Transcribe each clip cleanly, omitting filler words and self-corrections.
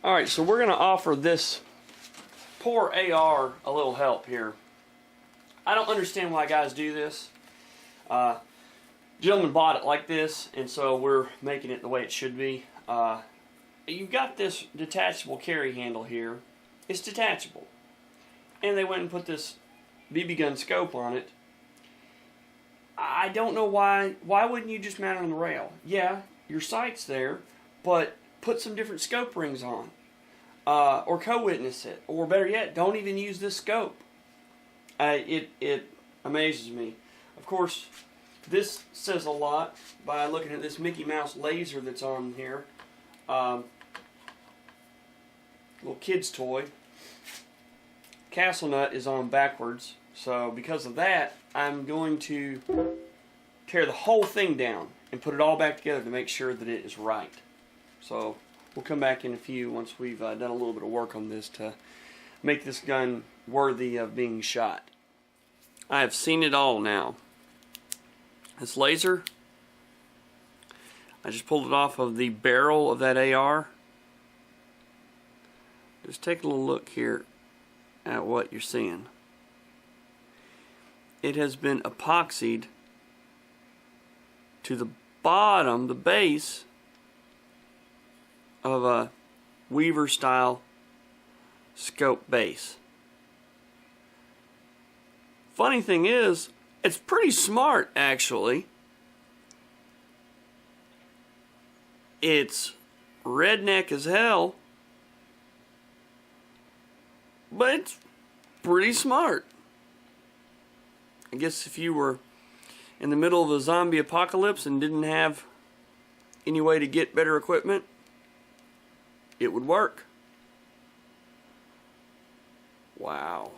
Alright, so we're going to offer this poor AR a little help here. I don't understand why guys do this. Gentleman bought it like this, and so we're making it the way it should be. You've got this detachable carry handle here. It's detachable. And they went and put this BB gun scope on it. I don't know why. Why wouldn't you just mount it on the rail? Yeah, your sight's there, but put some different scope rings on. Or co-witness it. Or better yet, don't even use this scope. It amazes me. Of course, this says a lot by looking at this Mickey Mouse laser that's on here. Little kid's toy. Castle nut is on backwards, so because of that, I'm going to tear the whole thing down and put it all back together to make sure that it is right. So we'll come back in a few once we've done a little bit of work on this to make this gun worthy of being shot. I have seen it all now. This laser, I just pulled it off of the barrel of that AR. Just take a little look here at what you're seeing. It has been epoxied to the bottom, the base of a Weaver style scope base. Funny thing is, it's pretty smart actually. It's redneck as hell, but it's pretty smart. I guess if you were in the middle of a zombie apocalypse and didn't have any way to get better equipment, it would work. Wow.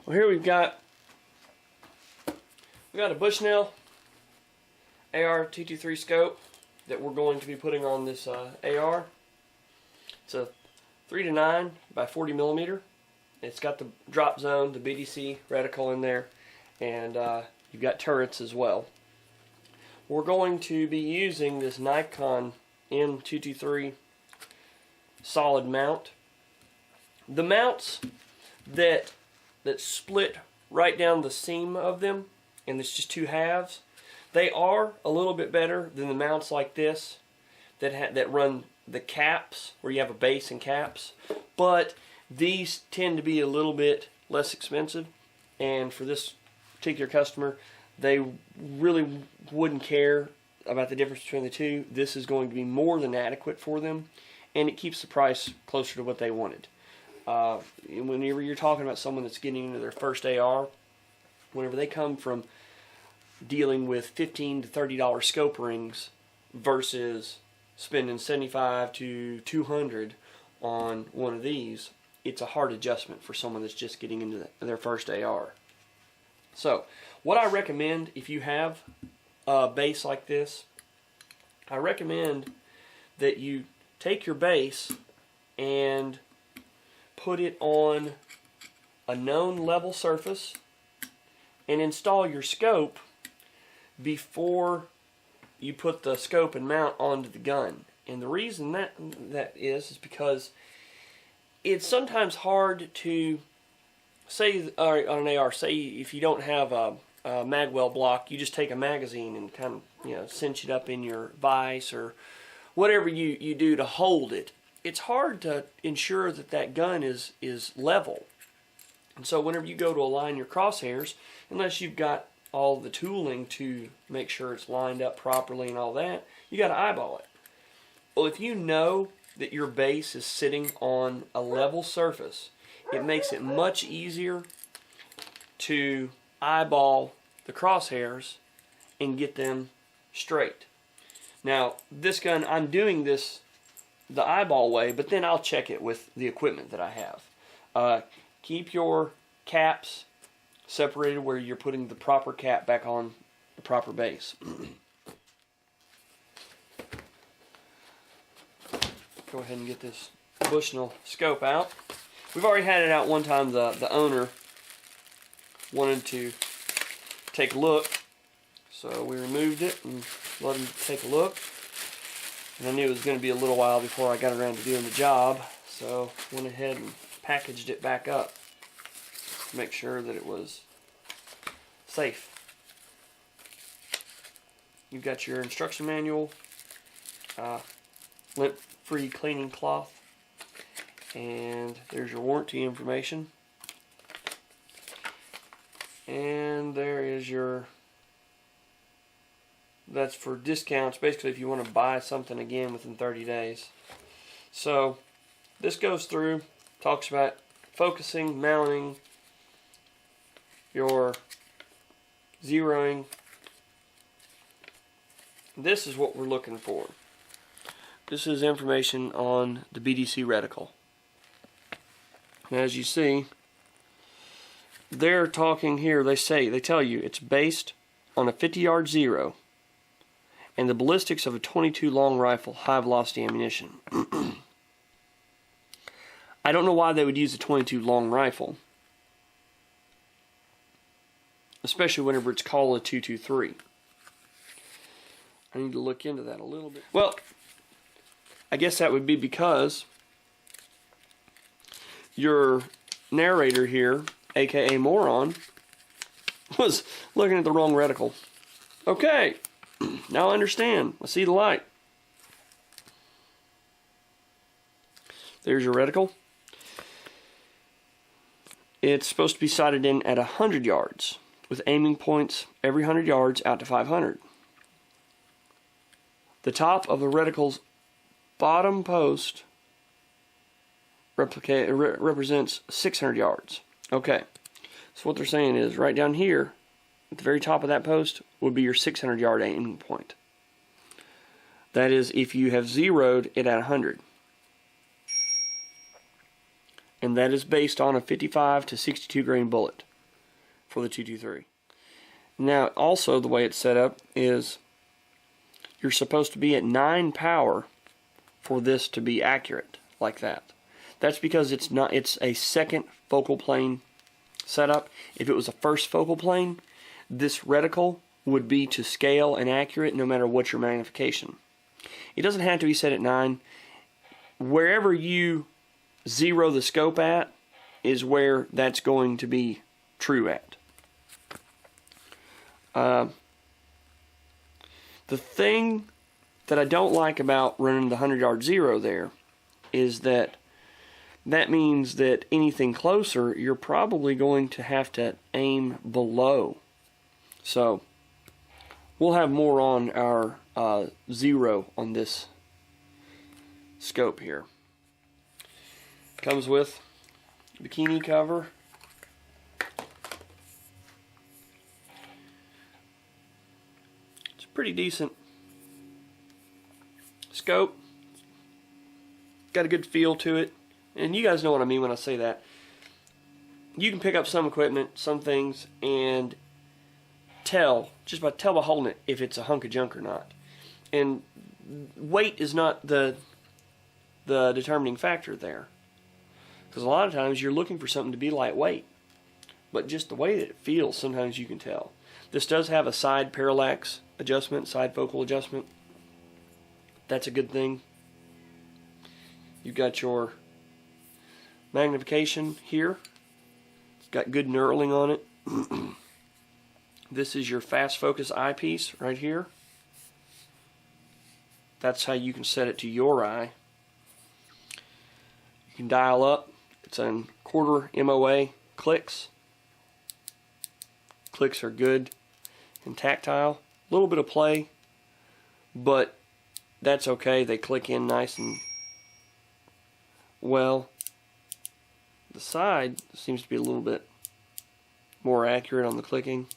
Well, here we've got a Bushnell AR-223 scope that we're going to be putting on this AR. It's a 3-9 by 40 millimeter. It's got the drop zone, the BDC reticle in there, and you've got turrets as well. We're going to be using this Nikon M223 solid mount. The mounts that split right down the seam of them, and it's just two halves, they are a little bit better than the mounts like this that run the caps, where you have a base and caps, but these tend to be a little bit less expensive, and for this particular customer, they really wouldn't care about the difference between the two. This is going to be more than adequate for them, and it keeps the price closer to what they wanted. Whenever you're talking about someone that's getting into their first AR, whenever they come from dealing with $15 to $30 scope rings versus spending $75 to $200 on one of these, it's a hard adjustment for someone that's just getting into their first AR. So, what I recommend if you have a base like this, I recommend that you take your base and put it on a known level surface and install your scope before you put the scope and mount onto the gun. And the reason that is because it's sometimes hard to say on an AR, say if you don't have a magwell block, you just take a magazine and kind of cinch it up in your vise or whatever you do to hold it. It's hard to ensure that that gun is level. And so whenever you go to align your crosshairs, unless you've got all the tooling to make sure it's lined up properly and all that, you got to eyeball it. Well, if you know that your base is sitting on a level surface, it makes it much easier to eyeball the crosshairs and get them straight. Now, this gun, I'm doing this the eyeball way, but then I'll check it with the equipment that I have. Keep your caps separated where you're putting the proper cap back on the proper base. Go ahead and get this Bushnell scope out. We've already had it out one time. The owner wanted to take a look, so we removed it and let him take a look. And I knew it was going to be a little while before I got around to doing the job, so went ahead and packaged it back up to make sure that it was safe. You've got your instruction manual, lint-free cleaning cloth, and there's your warranty information. And there is your, that's for discounts, basically if you want to buy something again within 30 days. So this goes through, talks about focusing, mounting, your zeroing. This is what we're looking for. This is information on the BDC reticle. And as you see, they're talking here, they tell you it's based on a 50-yard zero and the ballistics of a .22 long rifle, high velocity ammunition. I don't know why they would use a .22 long rifle, especially whenever it's called a 223. I need to look into that a little bit. Well, I guess that would be because your narrator here, aka Moron, was looking at the wrong reticle. Okay, now I understand. I see the light. There's your reticle. It's supposed to be sighted in at 100 yards with aiming points every 100 yards out to 500. The top of the reticle's bottom post represents 600 yards. Okay, so what they're saying is right down here at the very top of that post would be your 600 yard aiming point. That is if you have zeroed it at 100. And that is based on a 55 to 62 grain bullet for the 223. Now also the way it's set up is you're supposed to be at 9 power for this to be accurate like that. That's because it's a second focal plane setup. If it was a first focal plane, this reticle would be to scale and accurate no matter what your magnification. It doesn't have to be set at 9. Wherever you zero the scope at is where that's going to be true at. The thing that I don't like about running the 100-yard zero there is that means that anything closer, you're probably going to have to aim below. So we'll have more on our zero on this scope here. Comes with bikini cover. It's a pretty decent scope. Got a good feel to it. And you guys know what I mean when I say that. You can pick up some equipment, some things, and tell by holding it if it's a hunk of junk or not. And weight is not the determining factor there. Because a lot of times you're looking for something to be lightweight. But just the way that it feels, sometimes you can tell. This does have a side parallax adjustment, side focal adjustment. That's a good thing. You've got your magnification here. It's got good knurling on it. This is your fast focus eyepiece right here. That's how you can set it to your eye. You can dial up. It's on quarter MOA clicks. Clicks are good and tactile. A little bit of play, but that's okay. They click in nice and well. The side seems to be a little bit more accurate on the clicking.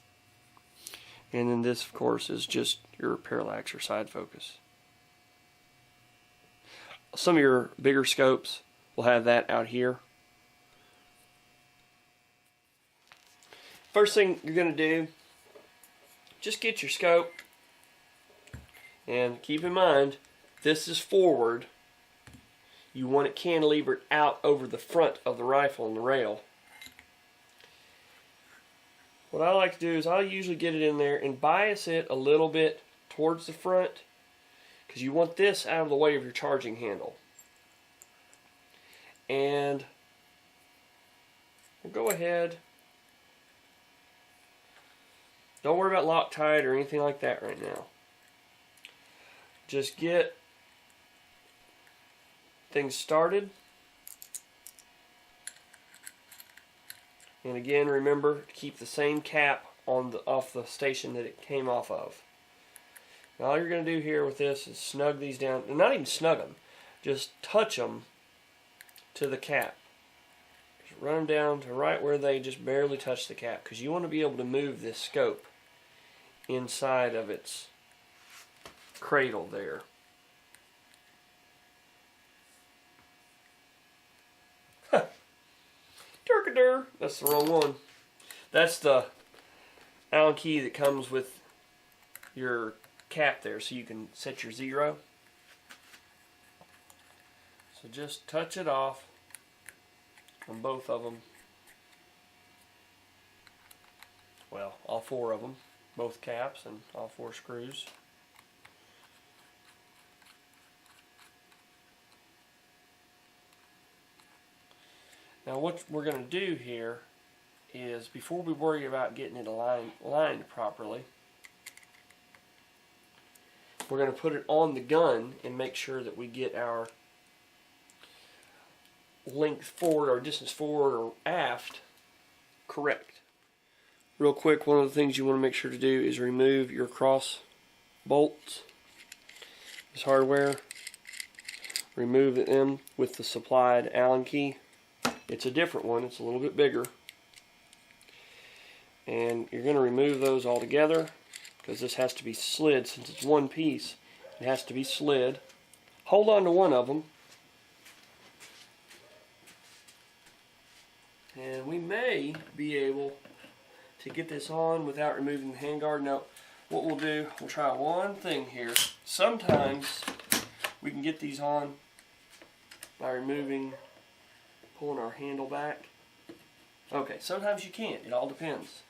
And then this, of course, is just your parallax or side focus. Some of your bigger scopes will have that out here. First thing you're going to do, just get your scope, and keep in mind, this is forward. You want it cantilevered out over the front of the rifle and the rail. What I like to do is I'll usually get it in there and bias it a little bit towards the front, because you want this out of the way of your charging handle. And we'll go ahead. Don't worry about Loctite or anything like that right now. Just get things started. And again, remember to keep the same cap on off the station that it came off of. Now all you're going to do here with this is snug these down. Not even snug them. Just touch them to the cap. Just run them down to right where they just barely touch the cap, because you want to be able to move this scope inside of its cradle there. Turkadur. That's the wrong one. That's the Allen key that comes with your cap there, so you can set your 0. So just touch it off on both of them. Well, all 4 of them. Both caps and all 4 screws. Now what we're going to do here is, before we worry about getting it lined properly, we're going to put it on the gun and make sure that we get our length forward or distance forward or aft correct. Real quick, one of the things you want to make sure to do is remove your cross bolts, this hardware. Remove them with the supplied Allen key. It's a different one, it's a little bit bigger. And you're going to remove those all together, because this has to be slid. Since it's one piece, it has to be slid. Hold on to one of them. And we may be able to get this on without removing the handguard. Now, what we'll do, we'll try one thing here. Sometimes we can get these on by pulling our handle back. Okay, sometimes you can't. It all depends.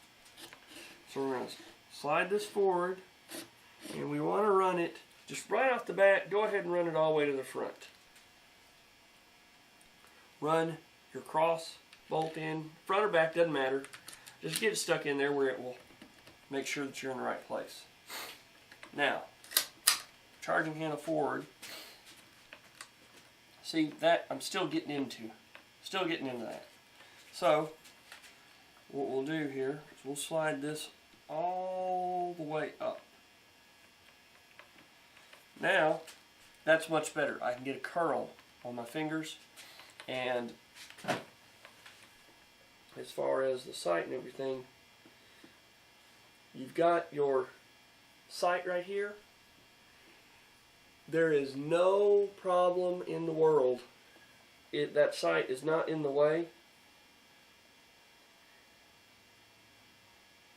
So we're going to slide this forward, and we want to run it just right off the bat. Go ahead and run it all the way to the front. Run your cross bolt in, front or back, doesn't matter. Just get it stuck in there where it will make sure that you're in the right place. Now, charging handle forward. See, that I'm still getting into. That. So, what we'll do here is we'll slide this all the way up. Now, that's much better. I can get a curl on my fingers, and as far as the sight and everything, you've got your sight right here. There is no problem in the world. That sight is not in the way.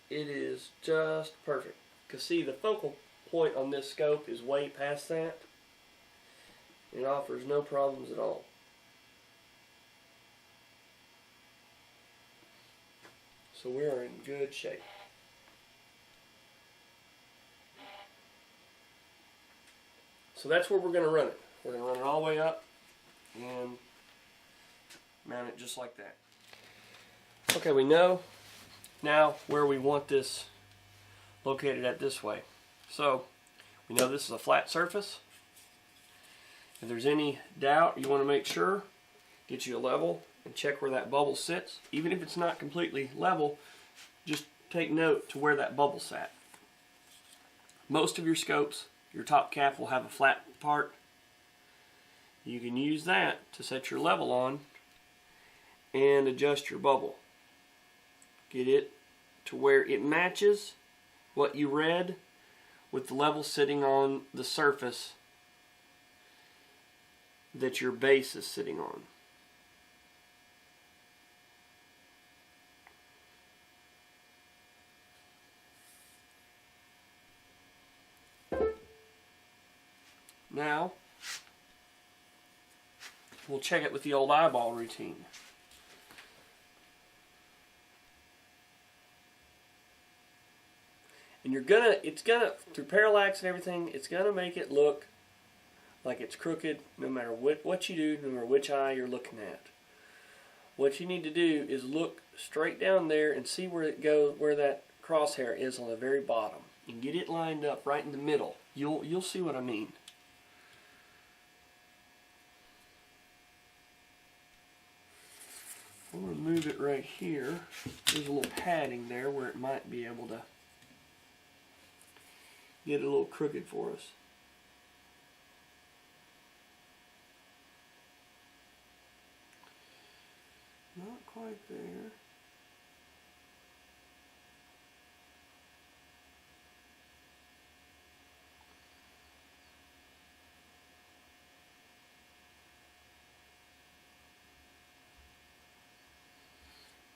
It is just perfect. Because see, the focal point on this scope is way past that. It offers no problems at all. So we are in good shape. So that's where we're going to run it. We're going to run it all the way up and mount it just like that. Okay, we know now where we want this located at this way. So we know this is a flat surface. If there's any doubt, you want to make sure, get you a level and check where that bubble sits. Even if it's not completely level, just take note to where that bubble sat. Most of your scopes, your top cap will have a flat part. You can use that to set your level on and adjust your bubble. Get it to where it matches what you read with the level sitting on the surface that your base is sitting on. Now, we'll check it with the old eyeball routine. And through parallax and everything, it's gonna make it look like it's crooked no matter what you do, no matter which eye you're looking at. What you need to do is look straight down there and see where that crosshair is on the very bottom, and get it lined up right in the middle. You'll see what I mean. I'm going to move it right here. There's a little padding there where it might be able to get it a little crooked for us. Not quite there.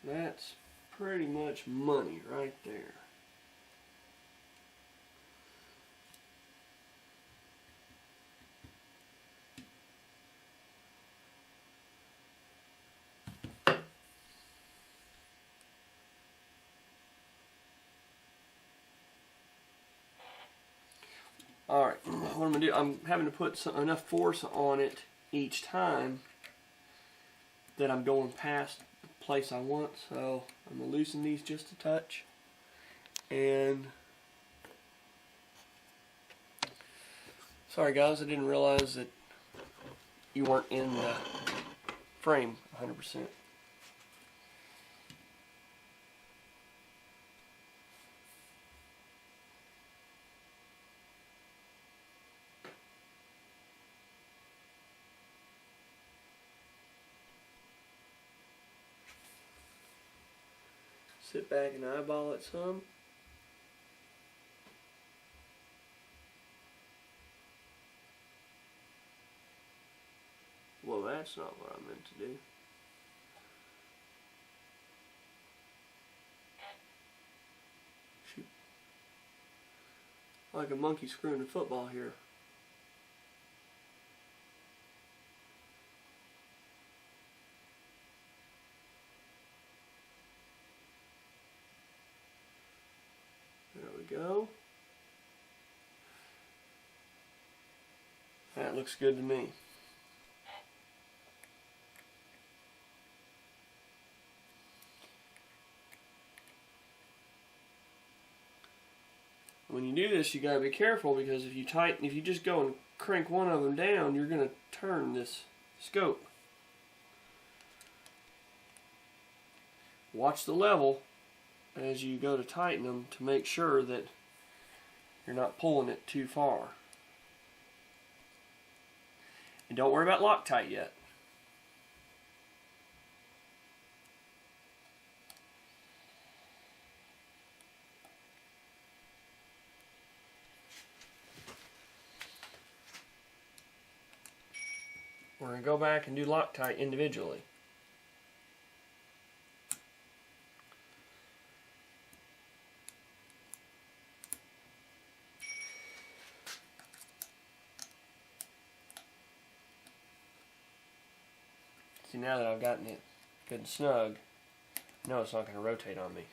That's pretty much money right there. Alright, what I'm going to do, I'm having to put enough force on it each time that I'm going past the place I want, so I'm going to loosen these just a touch. And sorry guys, I didn't realize that you weren't in the frame 100%. Sit back and eyeball it some. Well, that's not what I meant to do. Shoot. Like a monkey screwing a football here. There we go. That looks good to me. When you do this, you gotta be careful, because if you just go and crank one of them down, you're gonna turn this scope. Watch the level as you go to tighten them to make sure that you're not pulling it too far. And don't worry about Loctite yet. We're going to go back and do Loctite individually. See, now that I've gotten it good and snug, no, it's not going to rotate on me.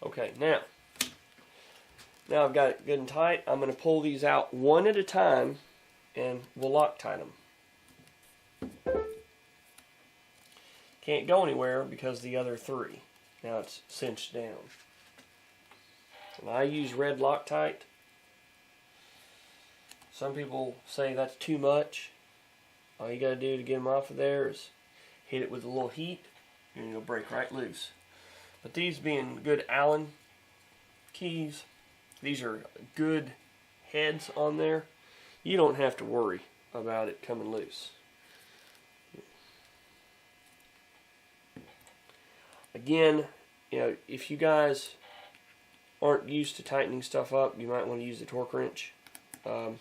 Okay, now I've got it good and tight. I'm going to pull these out one at a time, and we'll Loctite them. Can't go anywhere because the other three. Now it's cinched down. And I use red Loctite. Some people say that's too much. All you gotta do to get them off of there is hit it with a little heat and it'll break right loose. But these being good Allen keys, these are good heads on there. You don't have to worry about it coming loose. Again, you know, if you guys aren't used to tightening stuff up, you might want to use the torque wrench. I'd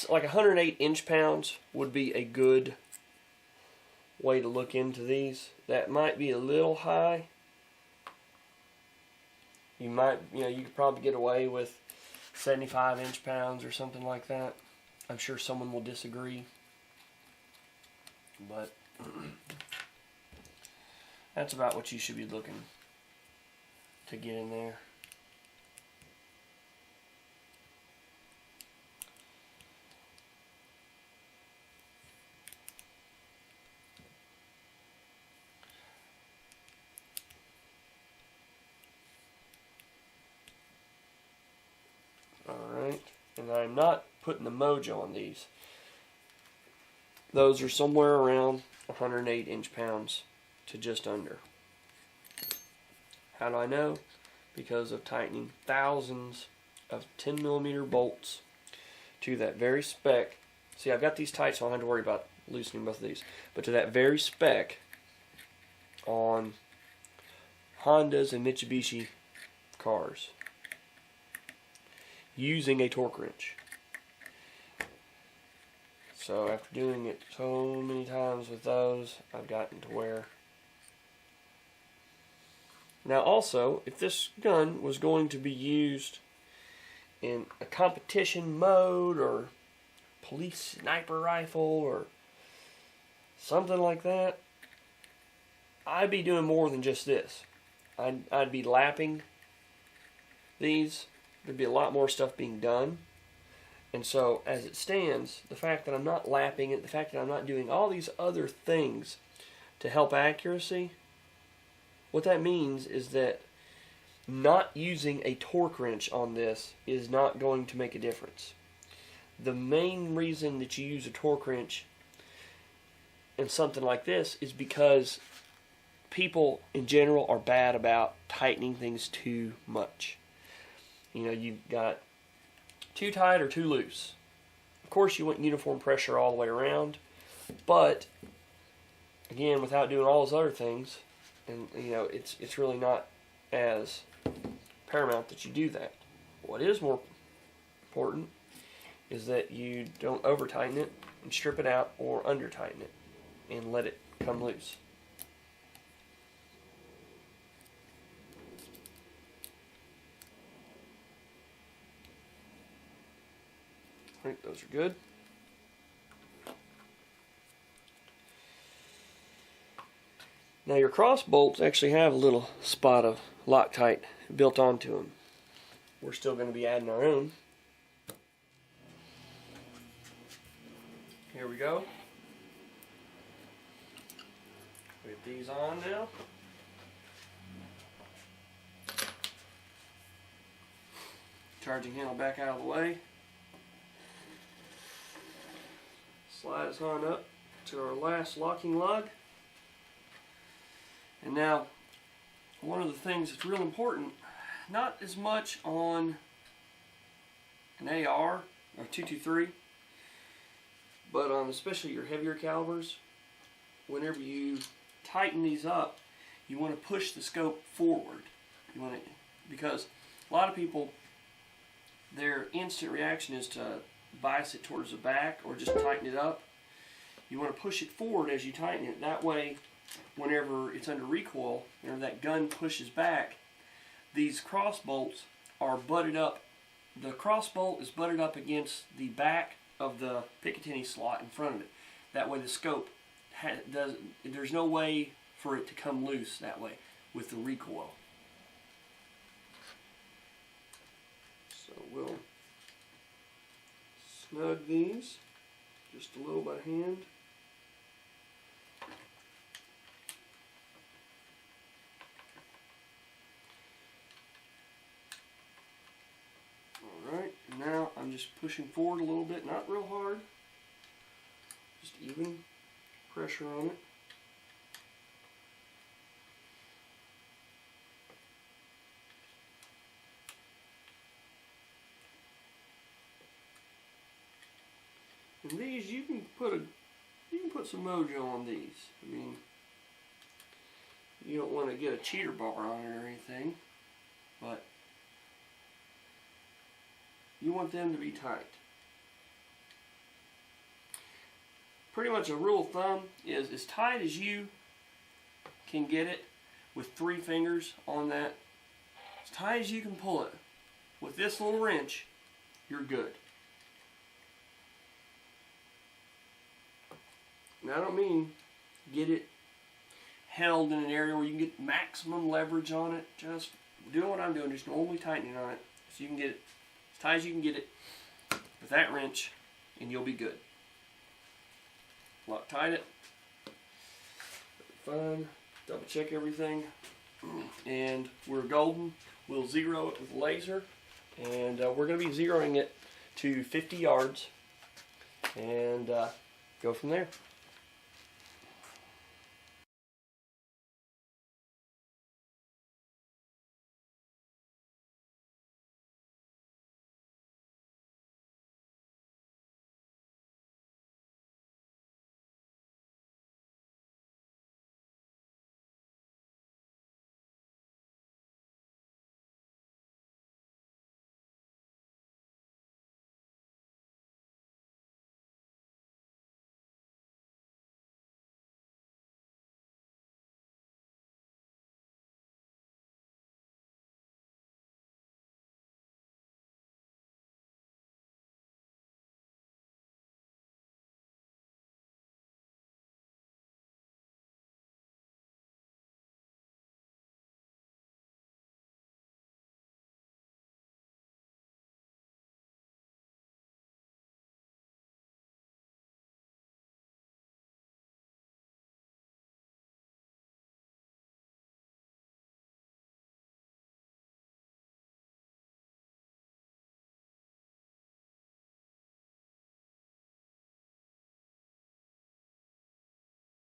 like 108 inch-pounds would be a good way to look into these. That might be a little high. You might, you could probably get away with 75 inch-pounds or something like that. I'm sure someone will disagree, but that's about what you should be looking to get in there. Alright, and I'm not putting the mojo on these. Those are somewhere around 108 inch-pounds to just under. How do I know? Because of tightening thousands of 10mm bolts to that very spec. See, I've got these tight, so I don't have to worry about loosening both of these. But to that very spec on Hondas and Mitsubishi cars, using a torque wrench. So after doing it so many times with those, I've gotten to where. Now also, if this gun was going to be used in a competition mode or police sniper rifle or something like that, I'd be doing more than just this. I'd be lapping these. There'd be a lot more stuff being done. And so, as it stands, the fact that I'm not lapping it, the fact that I'm not doing all these other things to help accuracy, what that means is that not using a torque wrench on this is not going to make a difference. The main reason that you use a torque wrench in something like this is because people in general are bad about tightening things too much. You've got too tight or too loose. Of course, you want uniform pressure all the way around, but again, without doing all those other things, and it's really not as paramount that you do that. What is more important is that you don't over tighten it and strip it out, or under tighten it and let it come loose. I think those are good. Now your cross bolts actually have a little spot of Loctite built onto them. We're still going to be adding our own. Here we go. Put these on now. Charging handle back out of the way. Slide us on up to our last locking lug. And now, one of the things that's real important, not as much on an AR or 223, but on especially your heavier calibers, whenever you tighten these up, you want to push the scope forward. Because a lot of people, their instant reaction is to bias it towards the back or just tighten it up. You want to push it forward as you tighten it. That way, whenever it's under recoil, whenever that gun pushes back, these cross bolts are butted up. The cross bolt is butted up against the back of the Picatinny slot in front of it. That way the scope there's no way for it to come loose that way with the recoil. So we'll snug these just a little by hand. Alright, now I'm just pushing forward a little bit, not real hard, just even pressure on it. And these, you can put some mojo on these. I mean, you don't want to get a cheater bar on it or anything, but you want them to be tight. Pretty much a rule of thumb is as tight as you can get it with 3 fingers on that as tight as you can pull it. With this little wrench, you're good. Now I don't mean get it held in an area where you can get maximum leverage on it. Just doing what I'm doing, just normally tightening on it so you can get it as tight as you can get it with that wrench, and you'll be good. Loctite it. Fine. Double check everything. And we're golden. We'll zero it with a laser. And we're going to be zeroing it to 50 yards. And go from there.